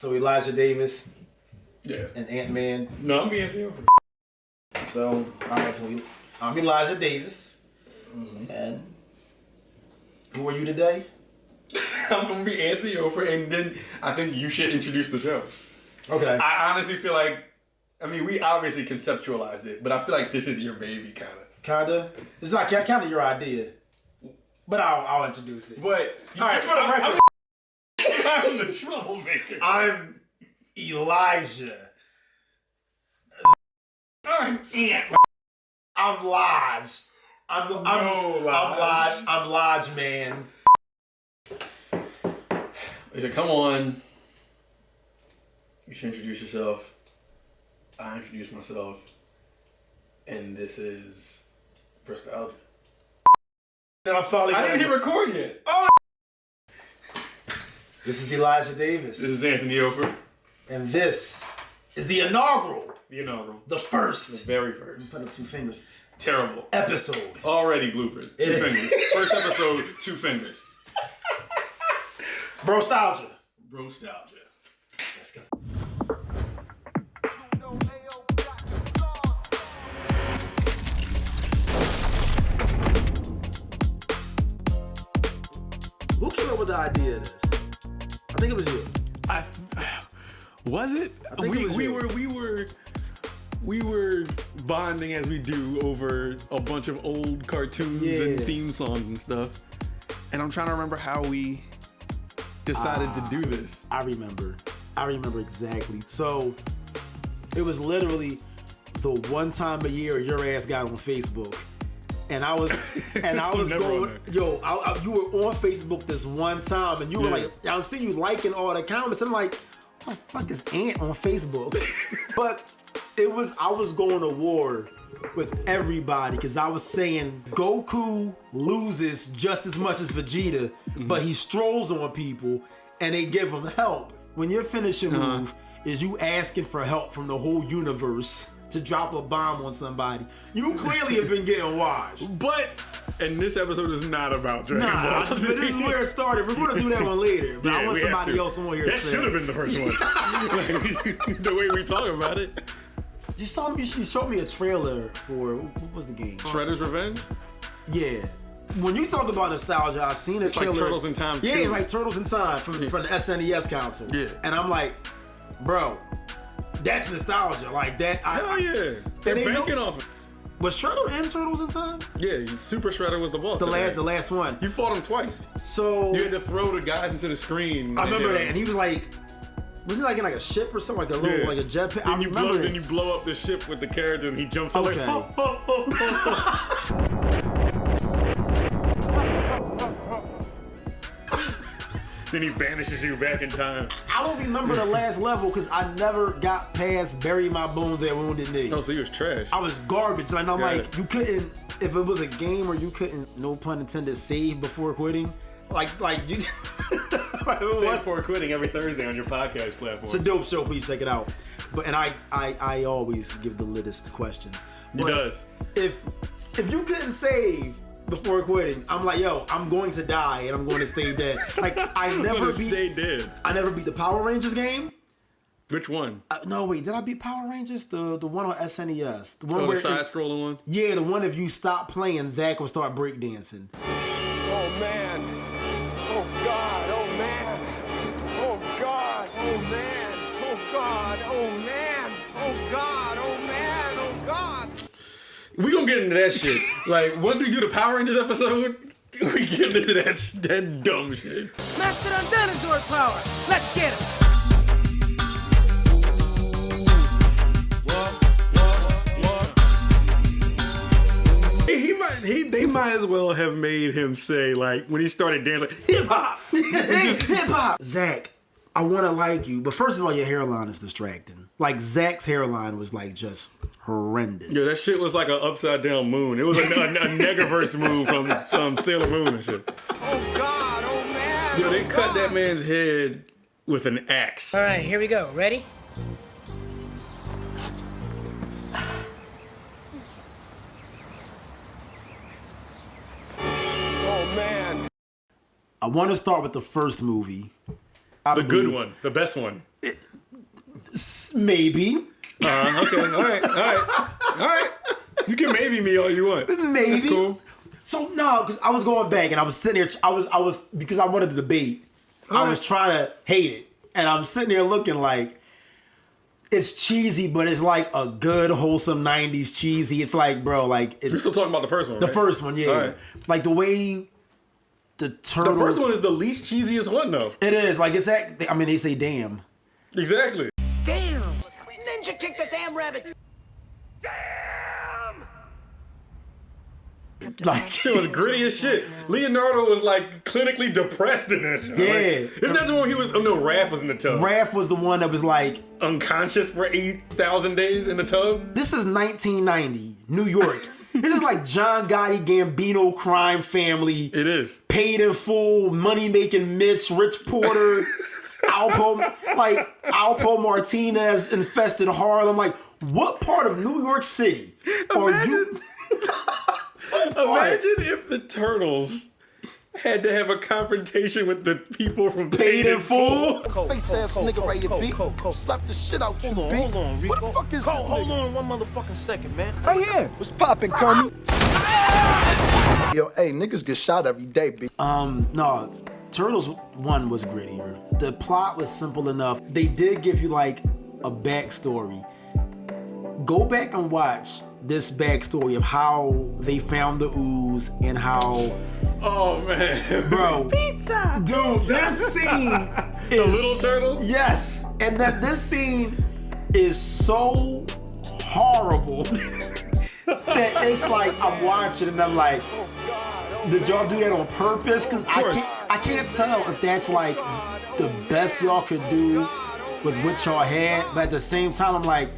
So Elijah Davis. Yeah. And Ant-Man. No, I'm being Anthony. So, alright, so I'm Elijah Davis. And who are you today? I'm gonna be Anthony Ofer, and then I think you should introduce the show. Okay. I honestly feel like, I mean, we obviously conceptualized it, but I feel like this is your baby, kind of. Kinda? It's not kind of your idea. But I'll introduce it. But, just for the record, I'm the troublemaker. I'm Elijah. I'm Ant. I'm Lodge. I'm Lodge man. He said, come on. You should introduce yourself. I introduce myself. And this is Brostalgia. Then I'm finally I didn't hit record yet. Oh! This is Elijah Davis. This is Anthony Ofer. And this is the inaugural. The inaugural. The first. The very first. Put up 2 fingers. Terrible. Episode. Already bloopers. 2 fingers. First episode, 2 fingers. Brostalgia. Brostalgia. Let's go. Who came up with the idea of this? I think it was you. Was it? I think it was you. We were bonding as we do over a bunch of old cartoons and theme songs and stuff. And I'm trying to remember how we decided to do this. I remember exactly. So it was literally the one time a year your ass got on Facebook. And I was going, you were on Facebook this one time, and you were like, I was seeing you liking all the comments, and I'm like, what the fuck is Ant on Facebook? But I was going to war with everybody, because I was saying Goku loses just as much as Vegeta, but he strolls on people, and they give him help. When your finishing move is you asking for help from the whole universe to drop a bomb on somebody, you clearly have been getting washed. And this episode is not about Dragon Ball. But this is where it started. We're gonna do that one later. But I want somebody else on here. That should have been the first one. Like, the way we talk about it. You showed me a trailer for, what was the game? Shredder's Revenge? Yeah. When you talk about nostalgia, I've seen a trailer. Like Turtles in Time 2. Yeah, it's like Turtles in Time from the SNES console. Yeah. And I'm like, bro, that's nostalgia. Like that. Hell yeah. They're banking off it. Was Shredder in Turtles in Time? Yeah, Super Shredder was the boss. The last one. You fought him twice. So you had to throw the guys into the screen. I remember that, and he was like, wasn't he like in like a ship or something, like a little like a jetpack? I remember Then you blow up the ship with the character, and he jumps up like, ho, ho, ho, ho, ho. Then he banishes you back in time. I don't remember the last level because I never got past bury my bones at Wounded Knee. Oh, so you was trash. I was garbage. And I'm like, you couldn't, if it was a game where you couldn't, no pun intended, save before quitting. Like you. Save before quitting every Thursday on your podcast platform. It's a dope show. Please check it out. And I always give the littest questions. He does. If you couldn't save before quitting, I'm like, yo, I'm going to die and I'm going to stay dead. Like I never stay dead. I never beat the Power Rangers game. Which one? No, wait, did I beat Power Rangers? The one on SNES. The one where the side-scrolling one? Yeah, the one if you stop playing, Zach will start breakdancing. Oh man. Oh God. Oh man. Oh God. Oh man. Oh God. Oh man. Oh God. Oh man. Oh God. We gonna get into that shit. Like, once we do the Power Rangers episode, we get into that dumb shit. Mastodon dinosaur power! Let's get it! They might as well have made him say, like, when he started dancing, like, hip-hop! Hip-hop! Zach, I want to like you, but first of all, your hairline is distracting. Like, Zach's hairline was, like, just horrendous. Yeah, that shit was like an upside-down moon. It was a Negaverse moon from some Sailor Moon and shit. Oh, God. Oh, man. Yo, they cut that man's head with an axe. All right, here we go. Ready? Oh, man. I want to start with the first movie. The good one. The best one. Maybe. Okay, all right. You can maybe me all you want. Maybe. That's cool. So no, because I was going back and I was sitting there. I was because I wanted to debate. I was trying to hate it, and I'm sitting there looking like it's cheesy, but it's like a good wholesome '90s cheesy. It's like, bro, like it's. We're still talking about the first one. The right? first one, yeah. Right. Like the way the turtles. The first one is the least cheesiest one, though. It is like it's that. I mean, they say damn. Exactly. Damn! Ninja kicked the damn rabbit! Like Shit was gritty as shit. Leonardo was like clinically depressed in that show. Yeah. Like, isn't that the one he was? Oh no, Raph was in the tub. Raph was the one that was like, Unconscious for 8,000 days in the tub. this is 1990, New York. This is like John Gotti Gambino crime family. It is. Paid in full, money-making Mitch, Rich Porter, Alpo Martinez infested Harlem. Like, what part of New York City are you? Imagine if the Turtles had to have a confrontation with the people from Paid in Full. Face ass nigga right here, B. Slap the shit out you, B. Hold on, Rico. What the fuck is Cole, this hold nigga? on one motherfucking second, man. Right here. What's poppin', Kermit? Yo, hey, niggas get shot every day, B. No, Turtles 1 was grittier. The plot was simple enough. They did give you like a backstory. Go back and watch this backstory of how they found the ooze and how. Oh man, Bro, pizza, dude, this scene is the little turtles. Yes, and that this scene is so horrible that it's like I'm watching and I'm like, did y'all do that on purpose? Because I can't tell if that's like the best y'all could do with what y'all had, but at the same time I'm like,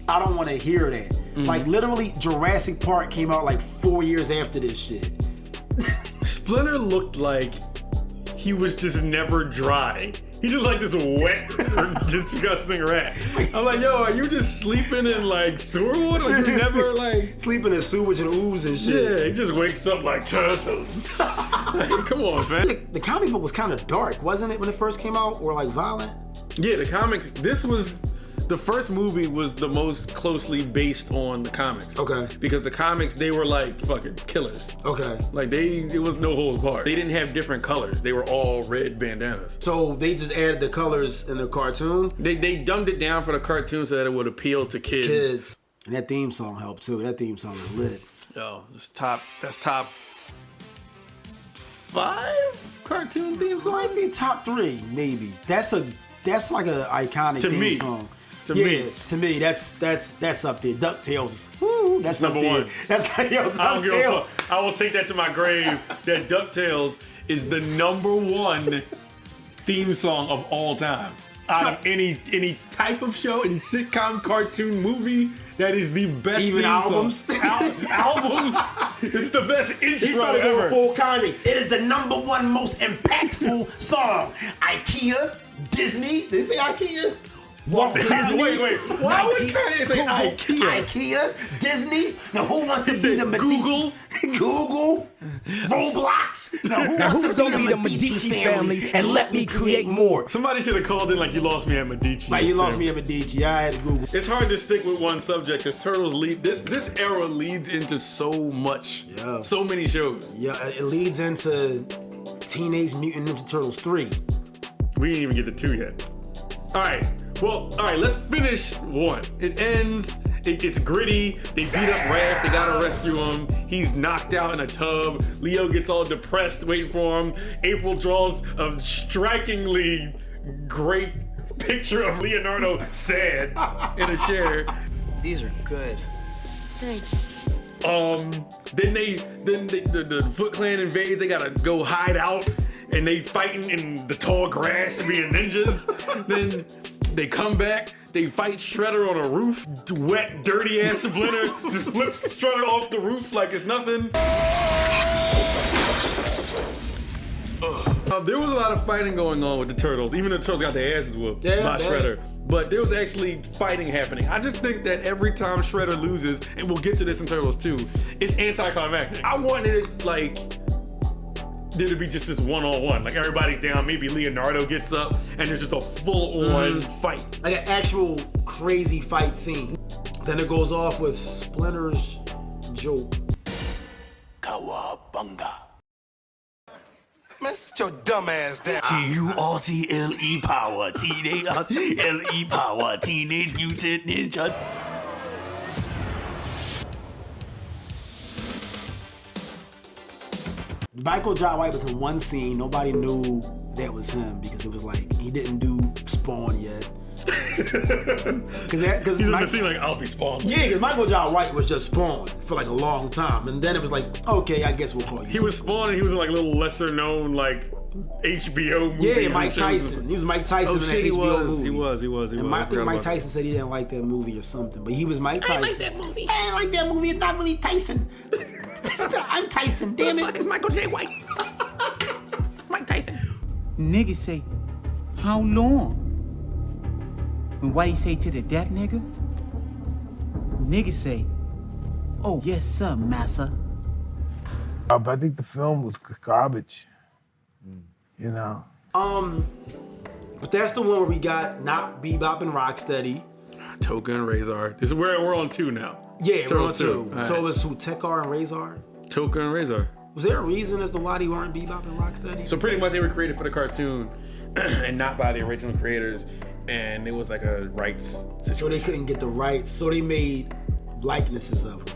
I don't want to hear that. Mm-hmm. Like literally, Jurassic Park came out like 4 years after this shit. Splinter looked like he was just never dry. He just like this wet, disgusting rat. I'm like, yo, are you just sleeping in like sewer water? Like, you never like sleeping in sewage and ooze and shit. Yeah, he just wakes up like turtles. Like, come on, man. The comic book was kind of dark, wasn't it, when it first came out, or like violent? Yeah, the comics. The first movie was the most closely based on the comics. Okay. Because the comics, they were like fucking killers. Okay. Like it was no holds barred. They didn't have different colors. They were all red bandanas. So they just added the colors in the cartoon? They dumbed it down for the cartoon so that it would appeal to kids. And that theme song helped too. That theme song is lit. Yo, that's top 5 cartoon theme songs? Might be top 3, maybe. That's like an iconic theme song. To me, that's up there. DuckTales. Woo, that's number up there. 1. That's like, yo, DuckTales. I will take that to my grave. That DuckTales is the number 1 theme song of all time. Out of any type of show, any sitcom, cartoon, movie, that is the best. Even theme albums. Song. Albums. It's the best intro He started ever. going full Kanye. It is the number 1 most impactful song. IKEA, Disney. Did they say IKEA? Walt Disney. Wait. Why would Kanye say IKEA? IKEA, Disney. Now who wants to be the Medici? Google, Roblox. Now who wants to be the Medici family and let me create more? Somebody should have called in like, you lost me at Medici. Like, you lost me at Medici. I had to Google. It's hard to stick with one subject because Turtles lead this era leads into so much. Yeah. So many shows. Yeah, it leads into Teenage Mutant Ninja Turtles 3. We didn't even get to 2 yet. All right, let's finish 1. It ends, it gets gritty, they beat up Raph, they gotta rescue him, he's knocked out in a tub, Leo gets all depressed waiting for him, April draws a strikingly great picture of Leonardo sad in a chair. These are good. Thanks. Then the Foot Clan invades, they gotta go hide out, and they fighting in the tall grass being ninjas. Then they come back, they fight Shredder on a roof, wet, dirty ass Splinter just flips Shredder off the roof like it's nothing. There was a lot of fighting going on with the Turtles. Even the Turtles got their asses whooped by Shredder. But there was actually fighting happening. I just think that every time Shredder loses, and we'll get to this in Turtles 2, it's anticlimactic. I wanted it like there'd be just this one-on-one. Like everybody's down, maybe Leonardo gets up, and there's just a full-on fight. Like an actual crazy fight scene. Then it goes off with Splinter's joke. Cowabunga. Man, sit your dumb ass down. T-U-R-T-L-E power. T-L-E power. Teenage Mutant Ninja. Michael Jai White was in one scene. Nobody knew that was him because it was like he didn't do Spawn yet. Because he's in the scene like, I'll be Spawn. Yeah, because Michael Jai White was just Spawn for like a long time, and then it was like, okay, I guess we'll call you. He was Spawn, and he was in like a little lesser known like HBO movies. Yeah, Mike Tyson. He was Mike Tyson in that HBO movie. He was. And I think Mike Tyson said he didn't like that movie or something, but he was Mike Tyson. I like that movie. I didn't like that movie. It's not really Tyson. I'm Tyson. Damn it. Fuck is Michael J. White. Mike Tyson. Nigga say, how long? And what he say to the deaf nigga? Nigga say, oh yes sir, massa. I think the film was garbage. You know. But that's the one where we got not Bebop and Rocksteady. Toka and Razor. This is where we're on 2 now. Yeah, we're on Turtles 2. Right. So it was who, Tekar and Razor? Toka and Razor. Was there a reason as to why they weren't Bebop and Rocksteady? So pretty much they were created for the cartoon and not by the original creators, and it was like a rights situation. So they couldn't get the rights, so they made likenesses of them.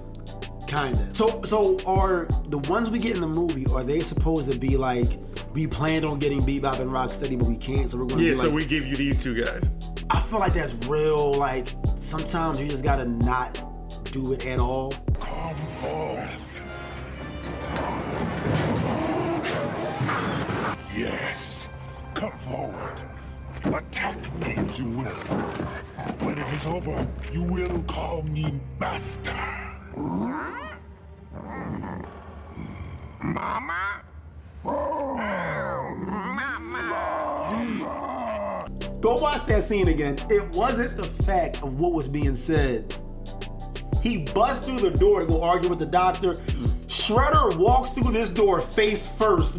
Kinda. So are the ones we get in the movie, are they supposed to be like, we planned on getting Bebop and Rocksteady, but we can't, so we're gonna be like, so we give you these 2 guys. I feel like that's real, like, sometimes you just gotta not do it at all. Come forth. Yes, come forward. Attack me if you will. When it is over, you will call me master. Mama? Go watch that scene again. It wasn't the fact of what was being said. He busts through the door to go argue with the doctor. Shredder walks through this door face first.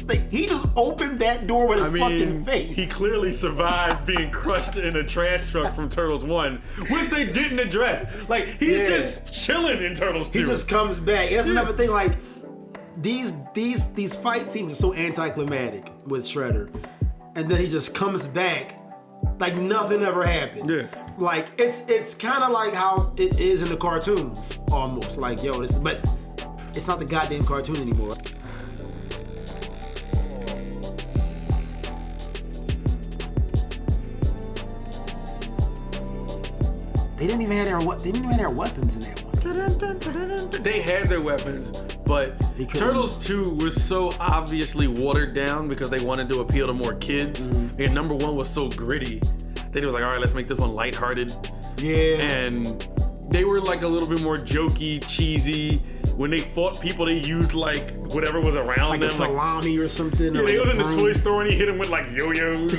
Like, he just opened that door with his fucking face. He clearly survived being crushed in a trash truck from Turtles 1, which they didn't address. Like, he's just chilling in Turtles 2. He just comes back. And that's another thing, like, these fight scenes are so anticlimactic with Shredder. And then he just comes back like nothing ever happened. Yeah. Like, it's kind of like how it is in the cartoons, almost. Like, yo, but it's not the goddamn cartoon anymore. They didn't even have their weapons in that one. They had their weapons, but Turtles 2 was so obviously watered down because they wanted to appeal to more kids. And number 1 was so gritty. They was like, all right, let's make this one lighthearted. Yeah. And they were like a little bit more jokey, cheesy. When they fought people, they used like whatever was around like them. A salami or something. Yeah, or they like was in the toy store and he hit them with like yo-yos.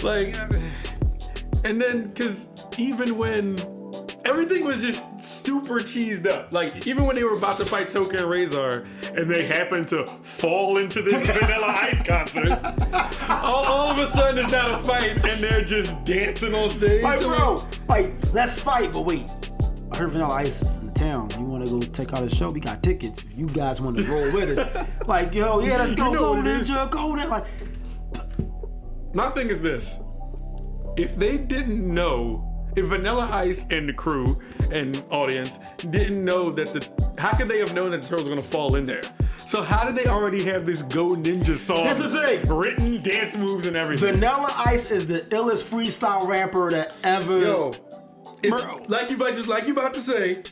like, and then, because even when everything was just super cheesed up, like even when they were about to fight Toka and Razor and they happened to fall into this Vanilla Ice concert, all of a sudden it's not a fight and they're just dancing on stage. Like, bro, like, let's fight, but wait. I heard Vanilla Ice is in town. You want to go check out his show? We got tickets. If you guys want to roll with us. Like, yo, yeah, let's go, go Ninja, go Ninja. Like, my thing is this. If they didn't know, if Vanilla Ice and the crew and audience didn't know that how could they have known that the Turtles were gonna fall in there? So how did they already have this Go Ninja song? That's the thing. Written, dance moves, and everything. Vanilla Ice is the illest freestyle rapper that ever. Yo, like you about to say,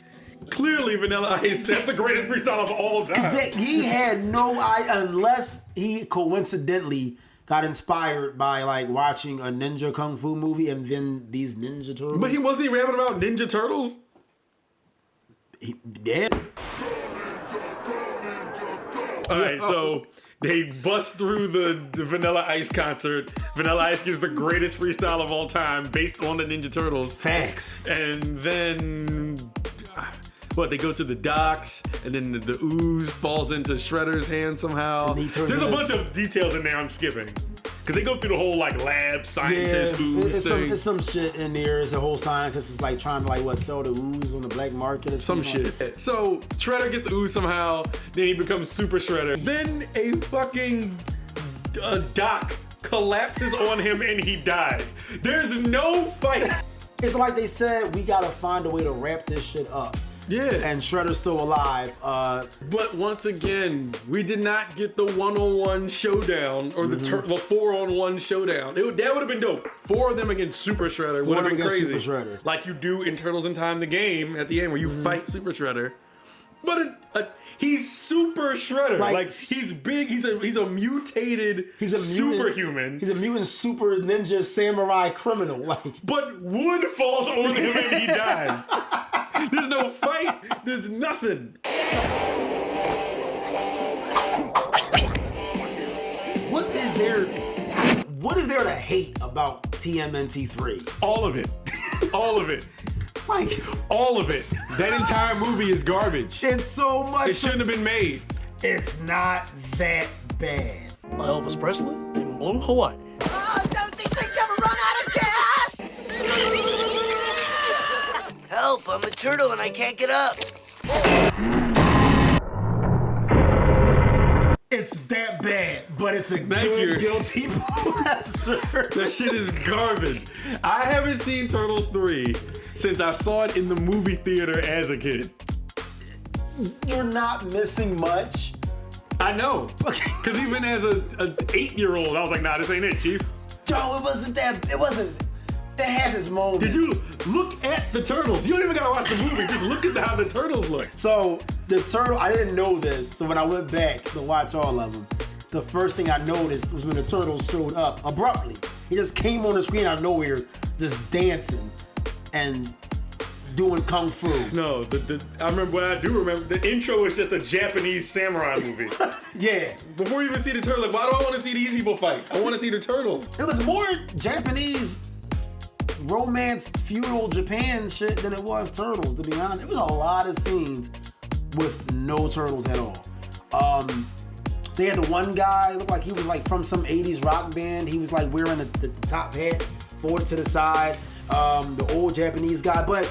clearly Vanilla Ice, that's the greatest freestyle of all time. He had no idea, unless he coincidentally got inspired by like watching a ninja kung fu movie and then these Ninja Turtles. But he wasn't rapping about Ninja Turtles? He did. Alright, so they bust through the Vanilla Ice concert. Vanilla Ice gives the greatest freestyle of all time based on the Ninja Turtles. Facts. And then But they go to the docks, and then the ooze falls into Shredder's hand somehow. There's a bunch of details in there I'm skipping. Because they go through the whole like lab scientist ooze thing. It's some shit in there. It's a whole scientist is like trying to like sell the ooze on the black market or some shit. Like so Shredder gets the ooze somehow, then he becomes Super Shredder. Then a fucking dock collapses on him and he dies. There's no fight. It's like they said, we gotta find a way to wrap this shit up. Yeah. And Shredder's still alive. But once again, we did not get the one-on-one showdown or the 4-on-1 showdown. That would have been dope. 4 of them against Super Shredder would have been crazy. Super Shredder. Like you do in Turtles in Time, the game, at the end where you fight Super Shredder. But he's Super Shredder. Like he's big. He's a mutated. Superhuman. He's a mutant super ninja samurai criminal. But wood falls on him and he dies. There's no fight. There's nothing. What is there to hate about TMNT 3? All of it. All of it. Like all of it. That entire movie is garbage. It's so much. It shouldn't have been made. It's not that bad. Elvis Presley in Blue Hawaii. Oh, don't these things ever run out of gas? Help, I'm a turtle and I can't get up. It's that bad, but it's a good guilty pleasure. That shit is garbage. I haven't seen Turtles 3 since I saw it in the movie theater as a kid. You're not missing much. I know. Because even as an 8-year-old, I was like, nah, this ain't it, Chief. Yo, it wasn't. It has its moments. Did you look at the turtles? You don't even gotta watch the movie. Just look at how the turtles look. So the turtle, I didn't know this. So when I went back to watch all of them, the first thing I noticed was when the turtles showed up abruptly. He just came on the screen out of nowhere, just dancing and doing kung fu. No, I remember what I do remember. The intro is just a Japanese samurai movie. Yeah. Before you even see the turtles, like, why do I want to see these people fight? I want to see the turtles. It was more Japanese romance feudal Japan shit than it was Turtles, to be honest. It was a lot of scenes with no turtles at all. They had the one guy, looked like he was like from some 80s rock band. He was like wearing the top hat, forward to the side, the old Japanese guy. But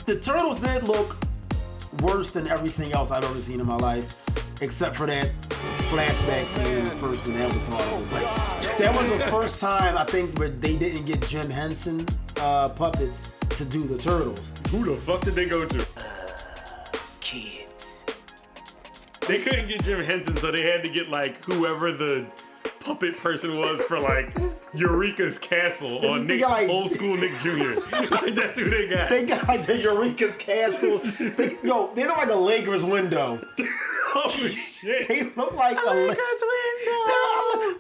the turtles did look worse than everything else I've ever seen in my life, except for that flashback scene in the first one. That was horrible. But that was the first time I think where they didn't get Jim Henson puppets to do the turtles. Who the fuck did they go to? Kids. They couldn't get Jim Henson, so they had to get like whoever the puppet person was for like Eureka's Castle or old school Nick Jr. Like, that's who they got. They got like the Eureka's Castle. They look like a Lakers window. Oh shit! They look like a Lakers window. No.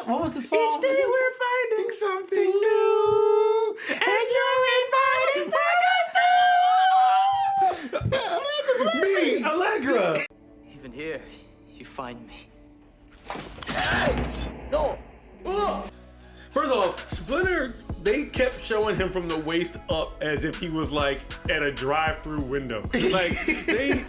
What was the song? Each day we're finding something new, and you're inviting back us to Me, Allegra. Even here, you find me. Hey! No! First off, Splinter, they kept showing him from the waist up as if he was like at a drive-through window. Like they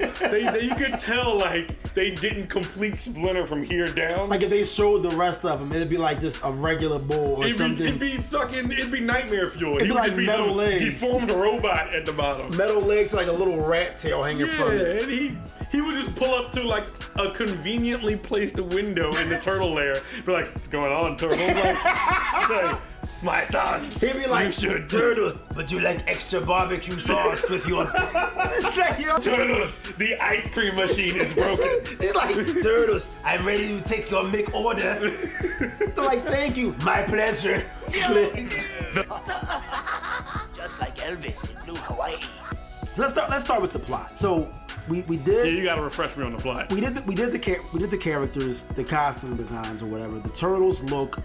you could tell like they didn't complete Splinter from here down. Like if they showed the rest of him, it'd be like just a regular bull or something. It'd be nightmare fuel. It'd be like just be metal some legs. deformed robot at the bottom. Metal legs, like a little rat tail hanging from it. Yeah, and he would just pull up to like a conveniently placed window in the turtle lair. Be like, what's going on, turtle? Like, my sons. He'd be like, you should turtles, but you like extra barbecue sauce with your... Turtles, the ice cream machine is broken. He's like, turtles, I'm ready to take your make order. They're like, thank you. My pleasure. Just like Elvis in Blue Hawaii. So let's start with the plot. So we did. Yeah, you gotta refresh me on the plot. We did the characters, the costume designs or whatever. The turtles look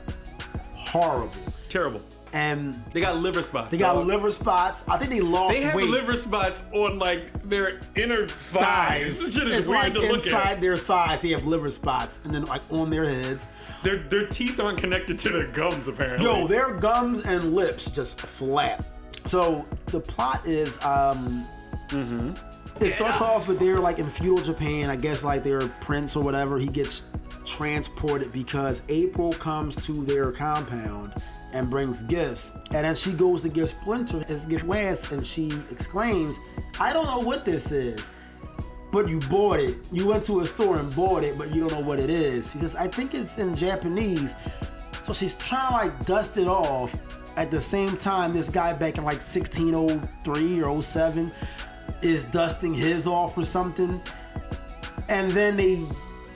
horrible, terrible, and they got liver spots. They got liver spots. I think they lost weight. They have liver spots on like their inner thighs. This shit is it's weird like to look at. Inside their thighs, they have liver spots, and then like on their heads. Their teeth aren't connected to their gums apparently. Yo, their gums and lips just flap. So the plot is It starts off with they're like in feudal Japan. I guess like they're a prince or whatever. He gets transported because April comes to their compound and brings gifts. And then she goes to give Splinter his gift last, and she exclaims, "I don't know what this is." But you bought it. You went to a store and bought it, but you don't know what it is. She says, "I think it's in Japanese." So she's trying to like dust it off. At the same time, this guy back in like 1603 or 07 is dusting his off or something. And then they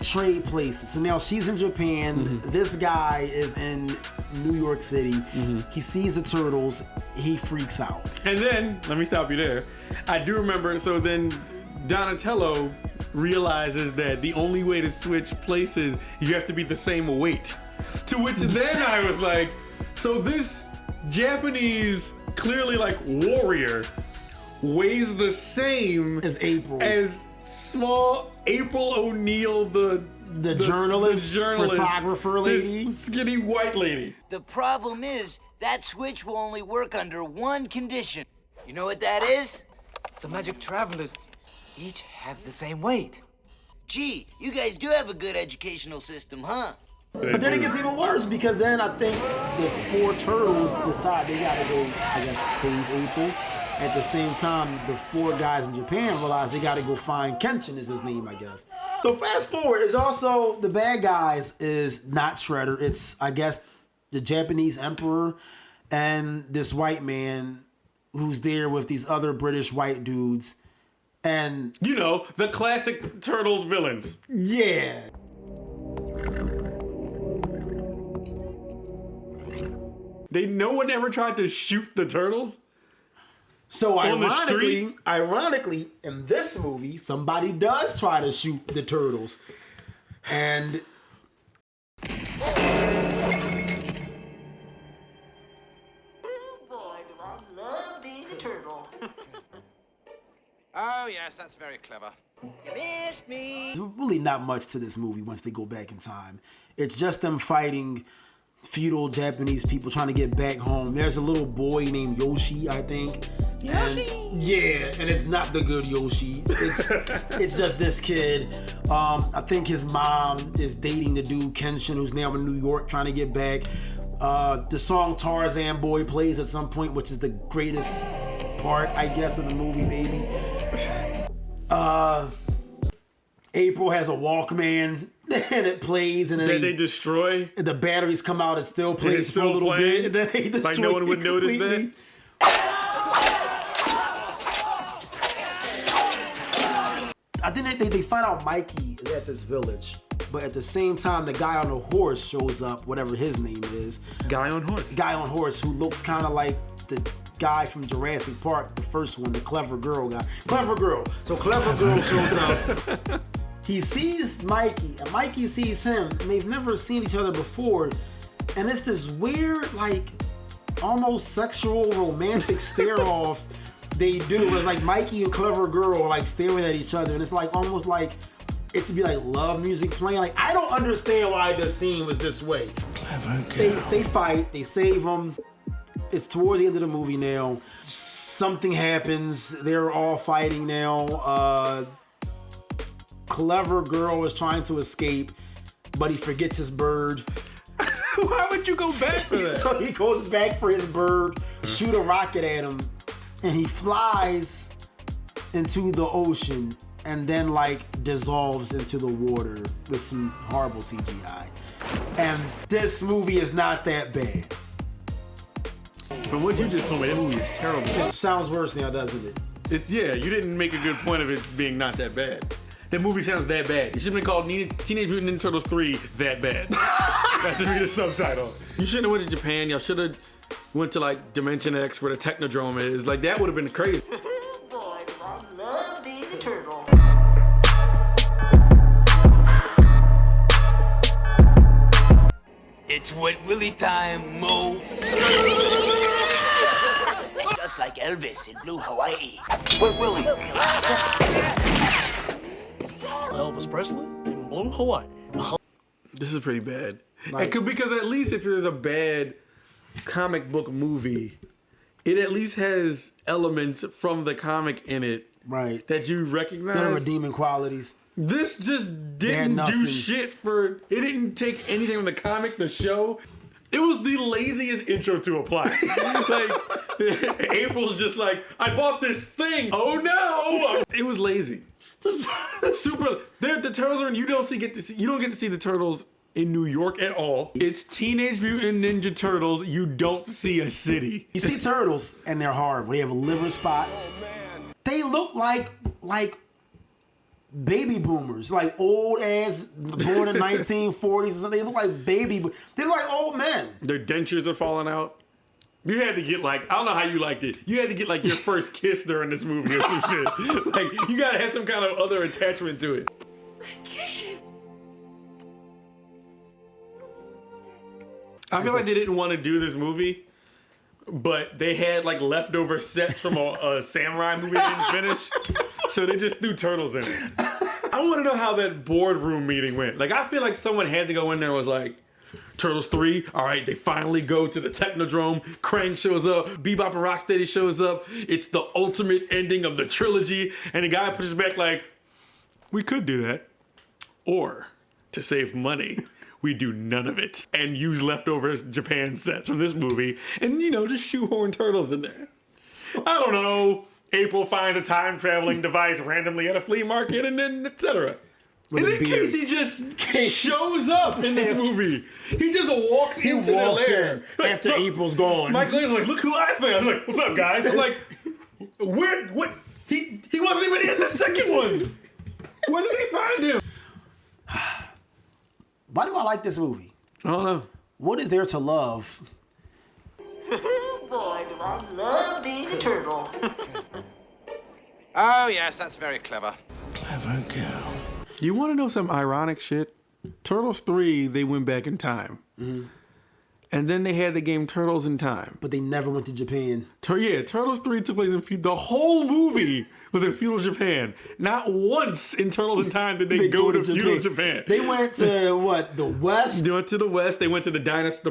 trade places. So now she's in Japan. This guy is in New York City. He sees the turtles. He freaks out. And then, let me stop you there. I do remember, so then Donatello realizes that the only way to switch places, you have to be the same weight. To which then I was like, so this Japanese, clearly like warrior, weighs the same as April. As small April O'Neil, the journalist, photographer lady. This skinny white lady. The problem is, that switch will only work under one condition. You know what that is? The magic travelers each have the same weight. Gee, you guys do have a good educational system, huh? But then it gets even worse because then I think the four turtles decide they gotta go, I guess, save April. At the same time, the four guys in Japan realize they gotta go find Kenshin is his name, I guess. So fast forward, is also the bad guys is not Shredder. It's, I guess, the Japanese emperor and this white man who's there with these other British white dudes. And you know, the classic Turtles villains. Yeah. No one ever tried to shoot the turtles? So ironically, in this movie, somebody does try to shoot the turtles. And Oh boy, do I love being a turtle. Oh, yes, that's very clever. You missed me. there's really not much to this movie once they go back in time. It's just them fighting feudal Japanese people trying to get back home. There's a little boy named Yoshi, I think. Yoshi? And it's not the good Yoshi. It's just this kid. I think his mom is dating the dude Kenshin, who's now in New York trying to get back. The song Tarzan Boy plays at some point, which is the greatest part, I guess, of the movie, baby. April has a Walkman and it plays, and then they destroy. And the batteries come out, it still plays for a little bit. And then they destroy like no one would notice that. I think they find out Mikey is at this village, but at the same time, the guy on the horse shows up, whatever his name is. Guy on horse, who looks kind of like the guy from Jurassic Park, the first one, the clever girl guy. Clever girl. So clever girl shows up. He sees Mikey, and Mikey sees him, and they've never seen each other before. And it's this weird, like, almost sexual, romantic stare-off they do. Where it's like Mikey and clever girl are like staring at each other, and it's like almost like it to be like love music playing. Like, I don't understand why this scene was this way. Clever girl. They fight, they save him. It's towards the end of the movie now. Something happens. They're all fighting now. Clever girl is trying to escape, but he forgets his bird. Why would you go back for that? So he goes back for his bird, shoot a rocket at him, and he flies into the ocean and then like dissolves into the water with some horrible CGI. And this movie is not that bad. From what you just told me, that movie is terrible. It sounds worse now, doesn't it? Yeah, you didn't make a good point of it being not that bad. That movie sounds that bad. It should have been called Teenage Mutant Ninja Turtles 3 That Bad. That should be the subtitle. You shouldn't have went to Japan. Y'all should have went to like Dimension X where the Technodrome is. Like that would have been crazy. Oh boy, do I love being a turtle. It's Wet Willy time, Mo. Just like Elvis in Blue Hawaii. Wet Willy. Elvis Presley in Blue Hawaii. This is pretty bad. Because at least if there's a bad comic book movie, it at least has elements from the comic in it Right. that you recognize. The redeeming qualities. This just didn't do shit for. It didn't take anything from the comic, the show. It was the laziest intro to apply. Like, April's just like, I bought this thing. Oh no! It was lazy. Super. The turtles are, and you don't get to see the turtles in New York at all. It's Teenage Mutant Ninja Turtles. You don't see a city. You see turtles, and they're hard. They have liver spots. They look like baby boomers, like old ass, born in 1940s. They look like they look like old men. Their dentures are falling out. You had to get like, I don't know how you liked it. You had to get like your first kiss during this movie or some shit. Like, you gotta have some kind of other attachment to it. I feel like they didn't want to do this movie, but they had like leftover sets from a samurai movie they didn't finish, so they just threw turtles in it. I want to know how that boardroom meeting went. Like, I feel like someone had to go in there and was like, Turtles 3, all right, they finally go to the Technodrome. Krang shows up, Bebop and Rocksteady shows up. It's the ultimate ending of the trilogy, and the guy pushes back like, we could do that, or to save money, we do none of it and use leftover Japan sets from this movie and, just shoehorn turtles in there. I don't know. April finds a time-traveling device randomly at a flea market and then etc. And then Casey just shows up in this movie. He just walks into the lair. After April's gone. Michael is like, look who I found. I'm like, what's up, guys? I'm like, what? He wasn't even in the second one. Where did he find him? Why do I like this movie? I don't know. What is there to love? Boy, do I love being a turtle. Oh, yes, that's very clever. Clever girl. You want to know some ironic shit? Turtles 3, they went back in time. Mm-hmm. And then they had the game Turtles in Time. But they never went to Japan. Turtles 3 took place in the whole movie was in Feudal Japan. Not once in Turtles in Time did they go to Feudal Japan. They went to what? The West? They went to the West. They went to the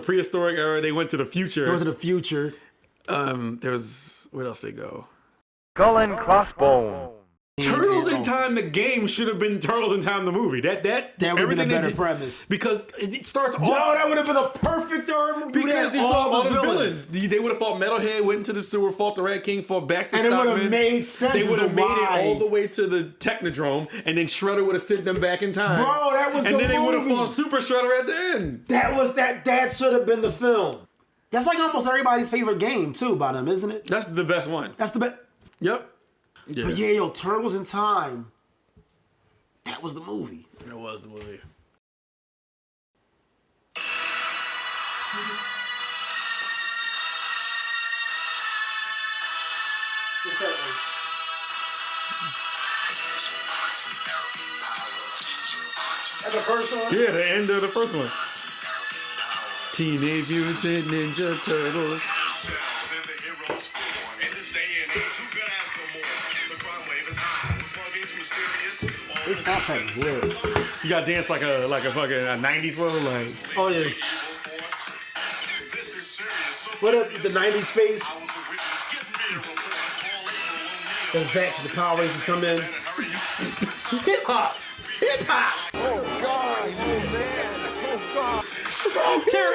prehistoric era. They went to the future. They went to the future. Where else they go? Skull and Crossbones. Turtles in Time, the game should have been Turtles in Time, the movie. That would have been a better premise. Because it starts off. Yo, that would have been a perfect movie. Because these all the villains. They would have fought Metalhead, went into the sewer, fought the Rat King, fought Baxter Stockman. And it would have made sense. They would have made it all the way to the Technodrome, and then Shredder would have sent them back in time. Bro, that was and then they would have fought Super Shredder at the end. That should have been the film. That's like almost everybody's favorite game, too, by them, isn't it? That's the best one. That's the best. Yep. Yeah. But yeah, Turtles in Time. That was the movie. It was the movie. What's that one? That's the first one? Yeah, the end of the first one. Teenage Mutant Ninja Turtles. This soundtrack is lit. You gotta dance like a fucking 90s world, like. Oh yeah. What up, the 90s face? The Zach, the Power Rangers come in. Hip hop! Hip hop! Oh God! Oh man! Oh God!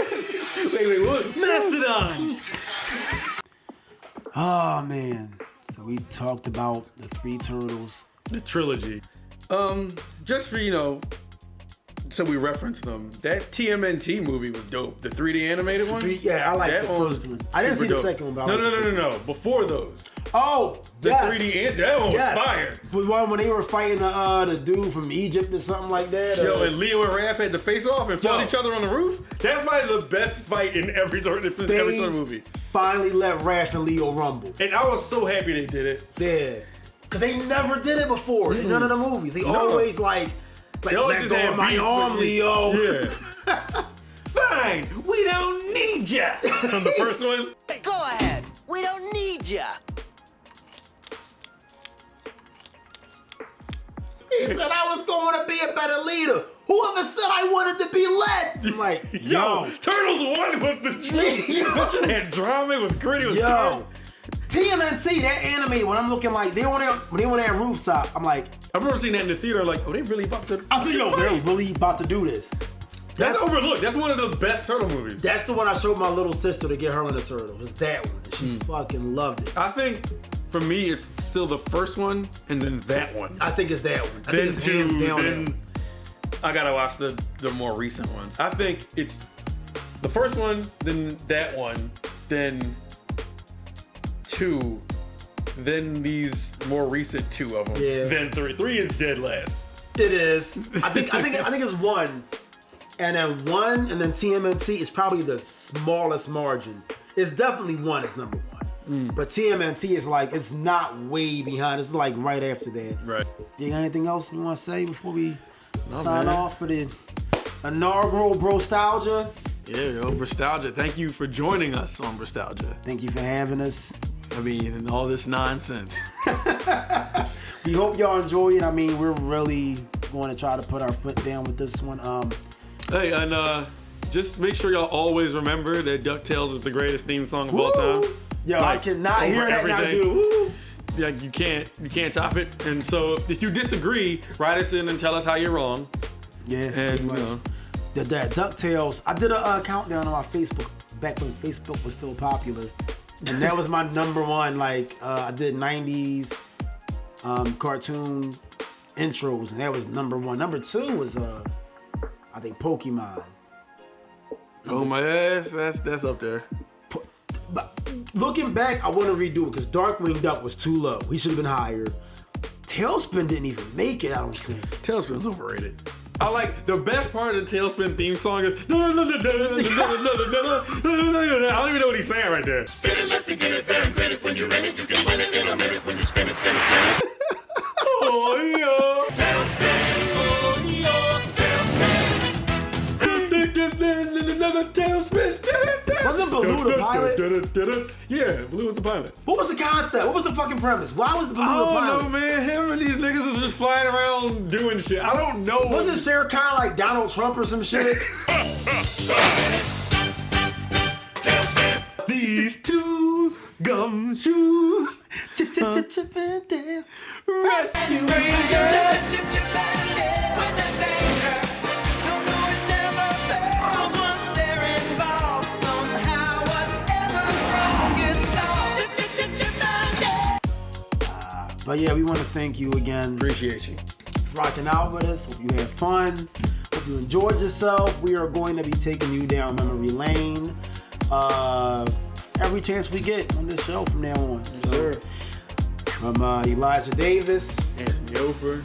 Wait, what? Mastodon! Oh man. So we talked about the 3 turtles. The trilogy. Just for, so we referenced them. That TMNT movie was dope. The 3D animated one? Yeah, I like the first one. I didn't see the second one, but I like the first one. No. Before those. Oh, the 3D, that one was fire. The one when they were fighting the dude from Egypt or something like that. Yo, and Leo and Raph had to face off and fought each other on the roof. That's probably the best fight in every sort of movie. Finally let Raph and Leo rumble. And I was so happy they did it. Yeah. Because they never did it before in none of the movies. They always let go of my arm, Leo. Yeah. Fine, we don't need ya. From the first one. Go ahead. We don't need ya. He said I was going to be a better leader. Whoever said I wanted to be led? I'm like, yo. Turtles 1 was the truth. That shit had drama. It was gritty. It was TMNT, that anime, when I'm looking like, when they on that rooftop, I'm like... I remember seeing that in the theater, like, oh, they really about to... I think, yo, they're really about to do this. That's overlooked. That's one of the best turtle movies. That's the one I showed my little sister to get her in the turtle. Was that one. She fucking loved it. I think, for me, it's still the first one, and then that one. I think it's that one. I then think it's two, hands down then I gotta watch the more recent ones. I think it's the first one, then that one, then 2, then these more recent 2 of them, then 3. 3 is dead last. It is. I think it's 1. And then 1 and then TMNT is probably the smallest margin. It's definitely 1 is number 1. But TMNT is like, it's not way behind. It's like right after that. Right. You got anything else you want to say before we sign off for the inaugural Brostalgia? Yeah, yo, Brostalgia. Thank you for joining us on Brostalgia. Thank you for having us. I mean, and all this nonsense. We hope y'all enjoy it. I mean, we're really going to try to put our foot down with this one. Hey, and just make sure y'all always remember that DuckTales is the greatest theme song of all time. Yo, I cannot hear that now, dude. Yeah, you can't top it. And so if you disagree, write us in and tell us how you're wrong. Yeah. And you know. The DuckTales. I did a countdown on my Facebook back when Facebook was still popular. And that was my number 1. Like I did 90s cartoon intros, and that was number 1. Number 2 was I think Pokemon. Oh my ass, that's up there. But looking back, I want to redo it because Darkwing Duck was too low. He should have been higher. Tailspin didn't even make it, I don't think. Tailspin's overrated. I like the best part of the Tailspin theme song is I don't even know what he's saying right there. Spin it, let's begin it, then grin it when you're in it. You can win it in a minute when you spin it, spin it, spin it. Oh yeah. Tailspin, oh yeah, Tailspin. Wasn't Baloo the pilot? Yeah, Baloo was the pilot. What was the concept? What was the fucking premise? Why was the Baloo the pilot? I don't know, man. Him and these niggas was just flying around doing shit. I don't know. Wasn't Shere Khan like Donald Trump or some shit? These 2 gumshoes. Rescue Rangers. But yeah, we want to thank you again. Appreciate you. For rocking out with us. Hope you had fun. Hope you enjoyed yourself. We are going to be taking you down memory lane every chance we get on this show from now on. So, from Elijah Davis. Anthony Ofer.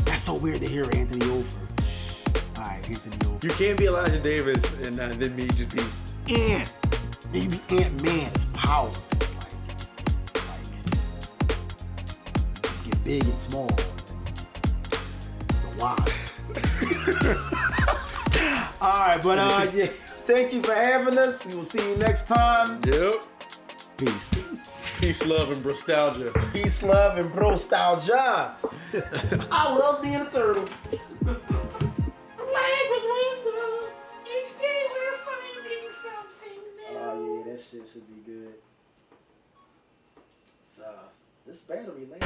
That's so weird to hear Anthony Ofer. All right, Anthony Ofer. You can't be Elijah Davis and then me just be Ant. Then you be Ant-Man. It's power. Big and small. The wasp. Alright, but yeah, thank you for having us. We will see you next time. Yep. Peace. Peace, love, and Brostalgia. Peace, love, and Brostalgia. I love being a turtle. The flag was winter. Each day we're finding something new. Oh yeah, that shit should be good. This battery later.